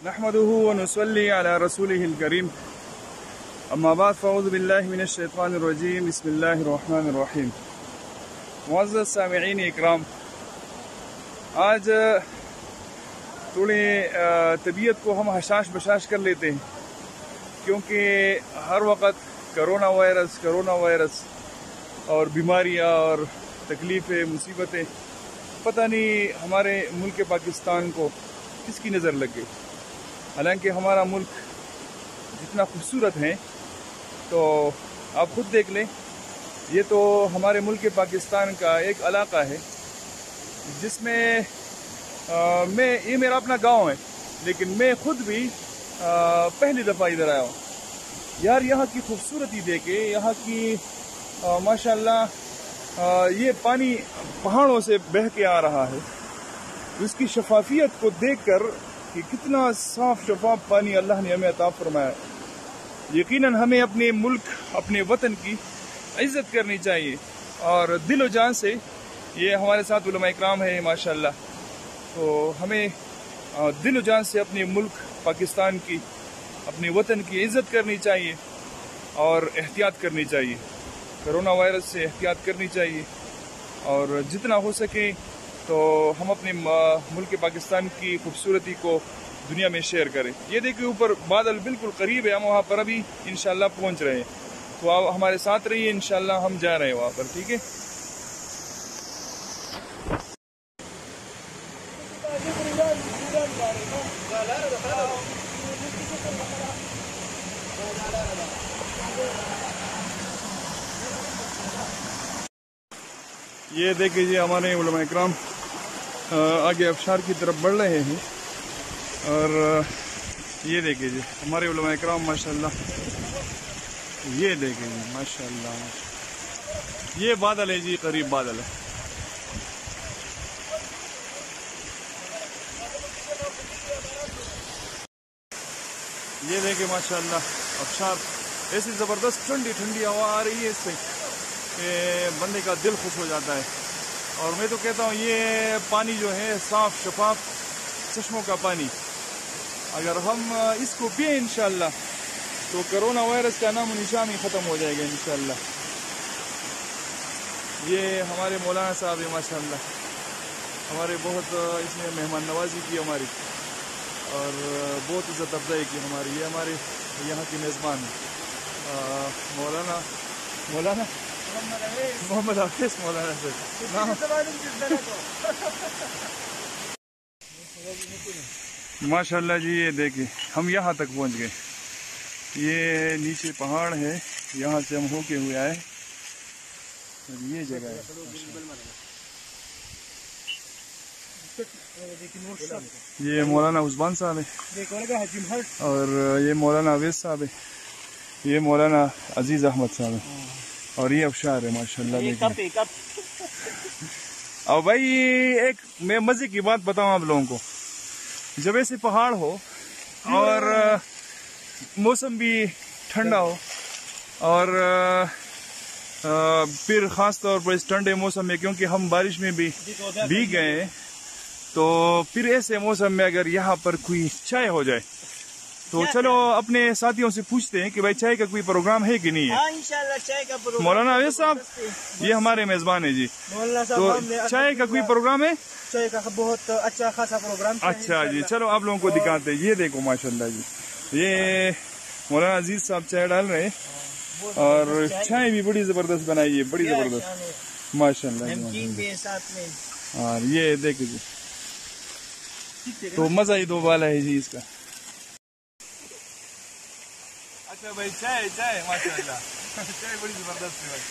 نحمده ونصلي على رسوله الكريم اما بعد فاعوذ باللہ من الشیطان الرجیم بسم اللہ الرحمن الرحیم. معزز سامعین اکرام، آج تھوڑی طبیعت کو ہم حشاش بشاش کر لیتے ہیں، کیونکہ ہر وقت کرونا وائرس اور بیماریاں اور تکلیفیں، مصیبتیں، پتہ نہیں ہمارے ملک پاکستان کو کس کی نظر لگ گئی. حالانکہ ہمارا ملک جتنا خوبصورت ہے تو آپ خود دیکھ لیں، یہ تو ہمارے ملک پاکستان کا ایک علاقہ ہے جس میں یہ میرا اپنا گاؤں ہے، لیکن میں خود بھی پہلی دفعہ ادھر آیا ہوں. یار یہاں کی خوبصورتی دیکھے، یہاں کی ماشاءاللہ یہ پانی پہاڑوں سے بہہ کے آ رہا ہے. اس کی شفافیت کو دیکھ کر کہ کتنا صاف شفاف پانی اللہ نے ہمیں عطا فرمایا. یقیناً ہمیں اپنے ملک، اپنے وطن کی عزت کرنی چاہیے، اور دل و جان سے. یہ ہمارے ساتھ علماء اکرام ہے ماشاءاللہ، تو ہمیں دل و جان سے اپنے ملک پاکستان کی، اپنے وطن کی عزت کرنی چاہیے اور احتیاط کرنی چاہیے. کرونا وائرس سے احتیاط کرنی چاہیے، اور جتنا ہو سکے تو ہم اپنے ملک پاکستان کی خوبصورتی کو دنیا میں شیئر کریں. یہ دیکھیں اوپر بادل بالکل قریب ہے، ہم وہاں پر ابھی انشاءاللہ پہنچ رہے ہیں، تو آپ ہمارے ساتھ رہیے، انشاءاللہ ہم جا رہے ہیں وہاں پر. ٹھیک ہے. یہ دیکھ لیجیے ہمارے علماء اکرام آگے ابشار کی طرف بڑھ رہے ہیں، اور یہ دیکھ لیجیے ہمارے علماء اکرام ماشاءاللہ. یہ دیکھ لیجیے ماشاءاللہ، یہ بادل ہے جی، قریب بادل ہے. یہ دیکھیں ماشاءاللہ ابشار، ایسی زبردست ٹھنڈی ٹھنڈی ہوا آ رہی ہے اس سے کہ بندے کا دل خوش ہو جاتا ہے. اور میں تو کہتا ہوں یہ پانی جو ہے صاف شفاف چشموں کا پانی، اگر ہم اس کو پئیں انشاءاللہ تو کرونا وائرس کا نام و نشان ہی ختم ہو جائے گا انشاءاللہ. یہ ہمارے مولانا صاحب ہیں ماشاءاللہ، ہمارے بہت اس نے مہمان نوازی کی ہماری، اور بہت عزت افزائی کی ہماری. یہ ہمارے یہاں کی میزبان مولانا محمد حافظ مولانا سے ماشاءاللہ جی. یہ دیکھیں ہم یہاں تک پہنچ گئے، یہ نیچے پہاڑ ہے، یہاں سے ہم ہو کے ہوئے آئے، یہ جگہ ہے. یہ مولانا عثمان صاحب ہے، اور یہ مولانا اویس صاحب ہے، یہ مولانا عزیز احمد صاحب ہے، اور یہ ابشار ہے ماشاءاللہ. اور بھائی ایک میں مزے کی بات بتاؤں آپ لوگوں کو، جب ایسے پہاڑ ہو اور موسم بھی ٹھنڈا ہو، اور پھر خاص طور پر اس ٹھنڈے موسم میں، کیونکہ ہم بارش میں بھی بھیگ گئے، تو پھر ایسے موسم میں اگر یہاں پر کوئی چائے ہو جائے تو چلو اپنے ساتھیوں سے پوچھتے ہیں کہ بھائی چائے کا کوئی پروگرام ہے کہ نہیں ہے. انشاءاللہ چائے کا پروگرام. مولانا اویس صاحب یہ ہمارے میزبان ہیں جی، تو چائے کا کوئی پروگرام ہے؟ چائے کا بہت اچھا خاصا پروگرام. اچھا جی، چلو آپ لوگوں کو دکھاتے ہیں. یہ دیکھو ماشاءاللہ جی، یہ مولانا عزیز صاحب چائے ڈال رہے ہیں، اور چائے بھی بڑی زبردست بنائی ہے، بڑی زبردست ماشاءاللہ. اور یہ دیکھ جی، تو مزہ ہی دو بالا ہے جی اس کا. اچھا بھائی چائے ماشاءاللہ چائے بڑی زبردست ہے بھائی.